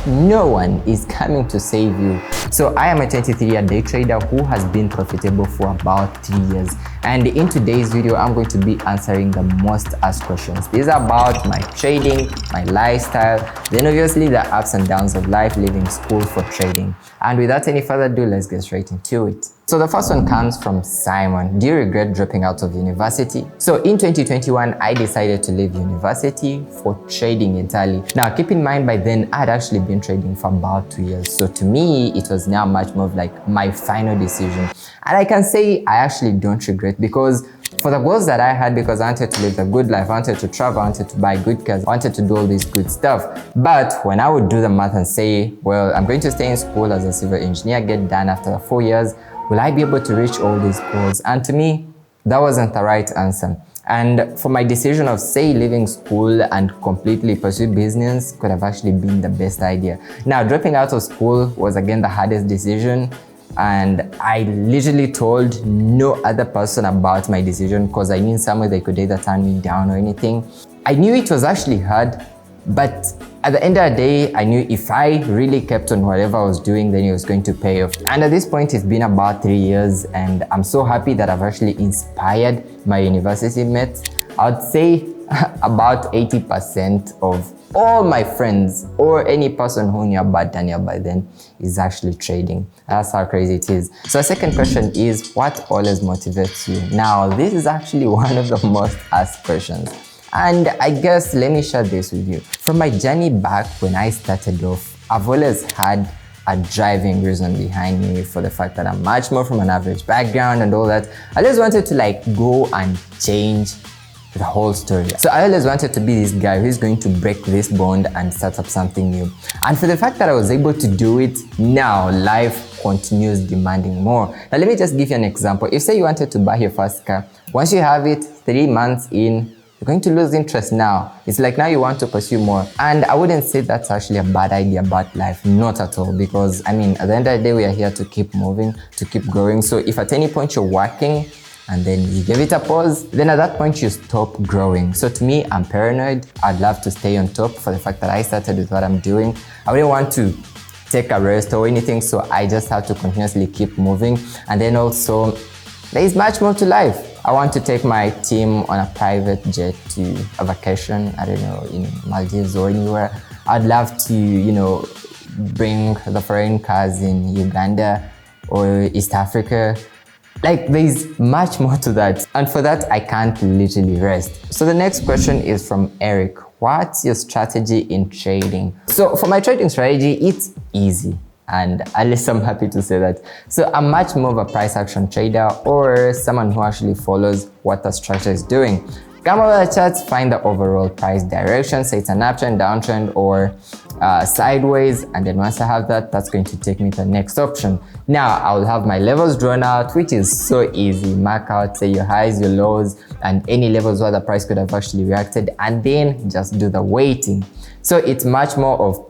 no one is coming to save you. So I am a 23-year day trader who has been profitable for about 3 years. And in today's video, I'm going to be answering the most asked questions. These are about my trading, my lifestyle, then obviously the ups and downs of life, leaving school for trading. And without any further ado, let's get straight into it. So the first one comes from Simon. Do you regret dropping out of university? So in 2021, I decided to leave university for trading entirely. Now, keep in mind, by then, I'd actually been trading for about 2 years. So to me, it was now much more of like my final decision. And I can say I actually don't regret, because for the goals that I had, because I wanted to live the good life, I wanted to travel, I wanted to buy good cars, I wanted to do all this good stuff. But when I would do the math and say, well, I'm going to stay in school as a civil engineer, get done after the 4 years, will I be able to reach all these goals? And to me, that wasn't the right answer. And for my decision of, say, leaving school and completely pursue business could have actually been the best idea. Now, dropping out of school was again the hardest decision. And I literally told no other person about my decision, because I knew somewhere they could either turn me down or anything. I knew it was actually hard, but at the end of the day, I knew if I really kept on whatever I was doing, then it was going to pay off. And at this point, it's been about 3 years, and I'm so happy that I've actually inspired my university mates. I'd say about 80% of all my friends or any person who knew about Daniel by then is actually trading. That's how crazy it is. So the second question is, what always motivates you? Now, this is actually one of the most asked questions. And I guess let me share this with you. From my journey back when I started off, I've always had a driving reason behind me, for the fact that I'm much more from an average background and all that. I just wanted to like go and change the whole story. So I always wanted to be this guy who's going to break this bond and start up something new. And for the fact that I was able to do it, now life continues demanding more. Now let me just give you an example. If say you wanted to buy your first car, once you have it, 3 months in, you're going to lose interest now. It's like now you want to pursue more. And I wouldn't say that's actually a bad idea about life, not at all. Because I mean, at the end of the day, we are here to keep moving, to keep growing. So if at any point you're working and then you give it a pause, then at that point you stop growing. So to me, I'm paranoid. I'd love to stay on top for the fact that I started with what I'm doing. I wouldn't want to take a rest or anything. So I just have to continuously keep moving. And then also, there is much more to life. I want to take my team on a private jet to a vacation, I don't know, in Maldives or anywhere. I'd love to, you know, bring the foreign cars in Uganda or East Africa. Like, there's much more to that. And for that, I can't literally rest. So the next question is from Eric. What's your strategy in trading? So for my trading strategy, it's easy. And at least I'm happy to say that. So I'm much more of a price action trader, or someone who actually follows what the structure is doing. Come over the charts, find the overall price direction, say it's an uptrend, downtrend, or sideways. And then once I have that, that's going to take me to the next option. Now I'll have my levels drawn out, which is so easy. Mark out, say your highs, your lows, and any levels where the price could have actually reacted, and then just do the waiting. So it's much more of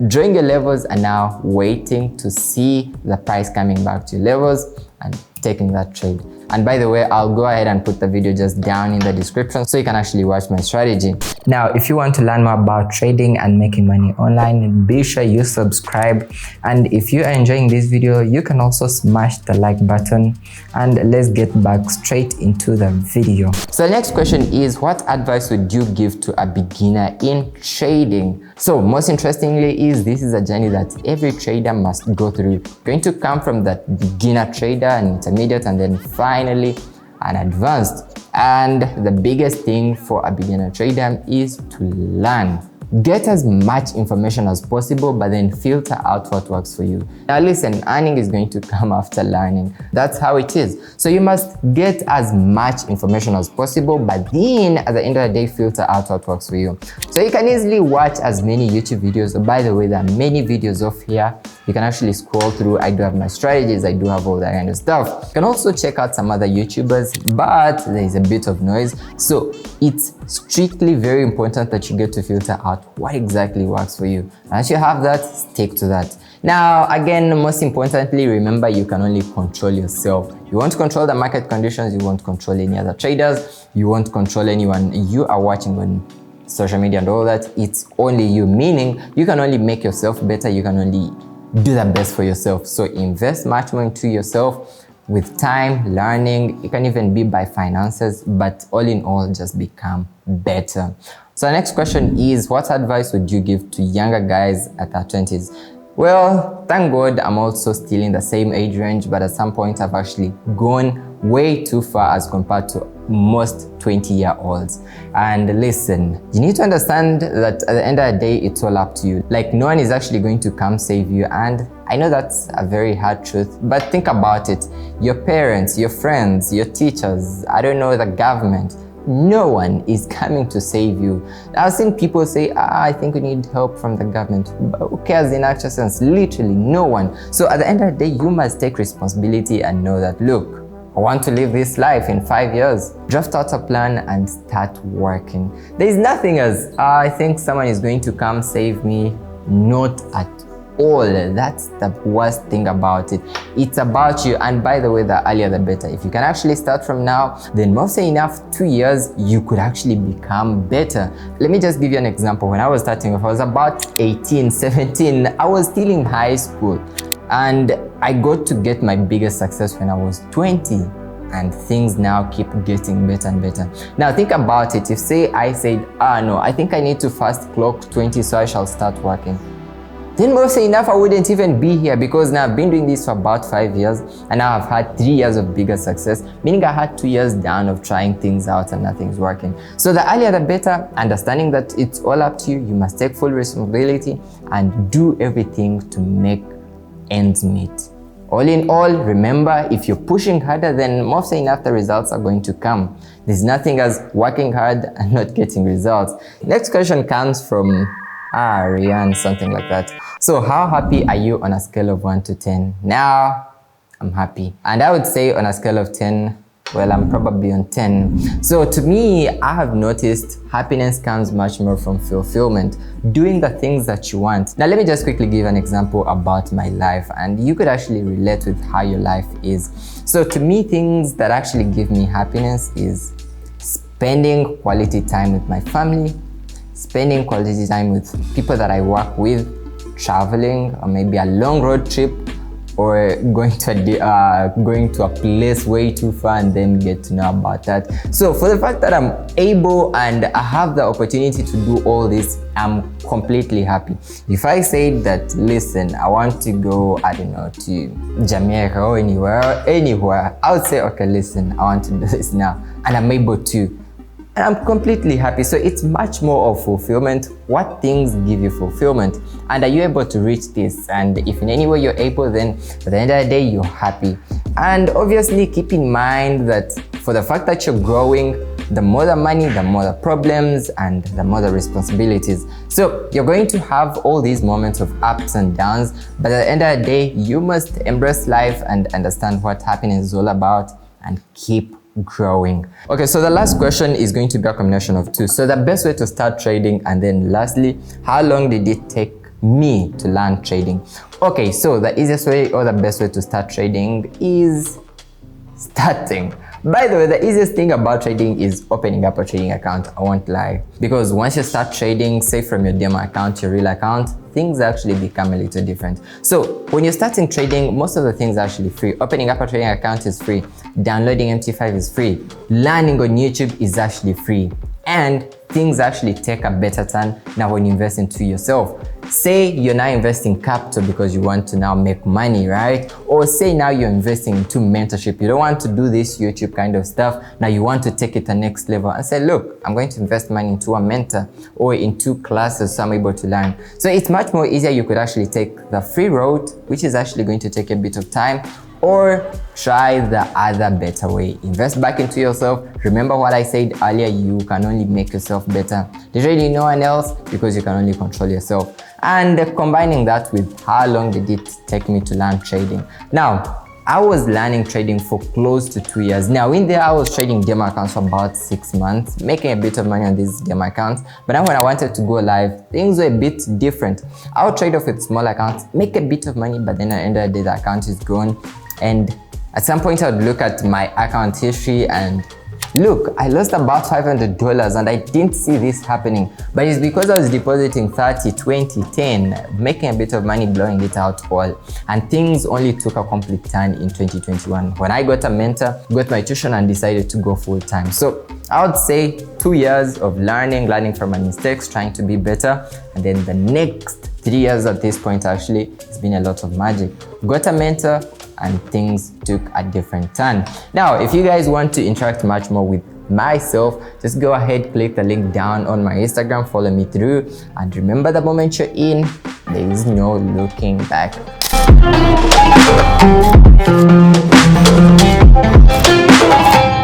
drawing your levels and now waiting to see the price coming back to your levels and taking that trade. And by the way, I'll go ahead and put the video just down in the description so you can actually watch my strategy. Now, if you want to learn more about trading and making money online, be sure you subscribe. And if you are enjoying this video, you can also smash the like button. And let's get back straight into the video. So the next question is, what advice would you give to a beginner in trading? So most interestingly is, this is a journey that every trader must go through. Going to come from that beginner trader, an intermediate, and then finally an advanced. And the biggest thing for a beginner trader is to learn. Get as much information as possible, but then filter out what works for you. Now listen, earning is going to come after learning. That's how it is. So you must get as much information as possible, but then at the end of the day, filter out what works for you. So you can easily watch as many YouTube videos. So by the way, there are many videos off here. You can actually scroll through. I do have my strategies. I do have all that kind of stuff. You can also check out some other YouTubers, but there is a bit of noise. So it's strictly very important that you get to filter out what exactly works for you. Once you have that, stick to that. Now, again, most importantly, remember you can only control yourself. You won't control the market conditions. You won't control any other traders. You won't control anyone you are watching on social media and all that. It's only you, meaning you can only make yourself better, you can only do the best for yourself. So invest much more into yourself with time, learning. It can even be by finances, but all in all, just become better. So the next question is, what advice would you give to younger guys at their 20s? Well, thank God I'm also still in the same age range, but at some point I've actually gone way too far as compared to most 20-year-olds. And listen, you need to understand that at the end of the day, it's all up to you. Like, no one is actually going to come save you. And I know that's a very hard truth, but think about it. Your parents, your friends, your teachers, I don't know, the government, no one is coming to save you. I've seen people say, I think we need help from the government. But who cares in actual sense? Literally no one. So at the end of the day, you must take responsibility and know that, look, I want to live this life in 5 years. Draft out a plan and start working. There's nothing as, I think someone is going to come save me. Not at all. That's the worst thing about it. It's about you. And by the way, the earlier the better. If you can actually start from now, then most enough 2 years, you could actually become better. Let me just give you an example. When I was starting off, I was about 18, 17. I was still in high school. And I got to get my biggest success when I was 20, and things now keep getting better and better. Now think about it. If say I said, no, I think I need to fast clock 20 so I shall start working, then most enough I wouldn't even be here, because now I've been doing this for about 5 years and now I've had 3 years of bigger success, meaning I had 2 years down of trying things out and nothing's working. So the earlier the better, understanding that it's all up to you. You must take full responsibility and do everything to make ends meet. All in all, remember, if you're pushing harder, then most enough the results are going to come. There's nothing as working hard and not getting results. Next question comes from Rian, something like that. So how happy are you on a scale of 1 to 10? Now, I'm happy. And I would say on a scale of 10, well, I'm probably on 10. So to me, I have noticed happiness comes much more from fulfillment, doing the things that you want. Now, let me just quickly give an example about my life, and you could actually relate with how your life is. So to me, things that actually give me happiness is spending quality time with my family, spending quality time with people that I work with, traveling, or maybe a long road trip, or going to a place way too far and then get to know about that. So for the fact that I'm able and I have the opportunity to do all this, I'm completely happy. If I say that, listen, I want to go, I don't know, to Jamaica or anywhere, I would say, okay, listen, I want to do this now, and I'm able to. And I'm completely happy. So it's much more of fulfillment. What things give you fulfillment? And are you able to reach this? And if in any way you're able, then at the end of the day, you're happy. And obviously keep in mind that for the fact that you're growing, the more the money, the more the problems, and the more the responsibilities. So you're going to have all these moments of ups and downs, but at the end of the day, you must embrace life and understand what happiness is all about and keep growing. Okay, so the last question is going to be a combination of two. So the best way to start trading, and then lastly, how long did it take me to learn trading? Okay, so the easiest way or the best way to start trading is starting. By the way, the easiest thing about trading is opening up a trading account. I won't lie, because once you start trading, say from your demo account, your real account, things actually become a little different. So when you're starting trading, most of the things are actually free. Opening up a trading account is free. Downloading MT5 is free. Learning on YouTube is actually free. And things actually take a better turn now when you invest into yourself. Say you're now investing capital because you want to now make money, right? Or say now you're investing into mentorship. You don't want to do this YouTube kind of stuff. Now you want to take it to the next level and say, look, I'm going to invest money into a mentor or into classes so I'm able to learn. So it's much more easier. You could actually take the free road, which is actually going to take a bit of time, or try the other better way. Invest back into yourself. Remember what I said earlier, you can only make yourself better. There's really no one else, because you can only control yourself. And combining that with how long did it take me to learn trading. Now, I was learning trading for close to 2 years. Now in there, I was trading demo accounts for about 6 months, making a bit of money on these demo accounts. But now when I wanted to go live, things were a bit different. I would trade off with small accounts, make a bit of money, but then at the end of the day, the account is gone. And at some point I would look at my account history and Look, I lost about $500 and I didn't see this happening, but it's because I was depositing 30, 20, 10, making a bit of money, blowing it out all, and things only took a complete turn in 2021 when I got a mentor, got my tuition, and decided to go full time. So I would say 2 years of learning from my mistakes, trying to be better, and then the next 3 years at this point actually, it's been a lot of magic. Got a mentor and things took a different turn. Now, if you guys want to interact much more with myself, just go ahead, click the link down on my Instagram, follow me through, and remember, the moment you're in, there is no looking back.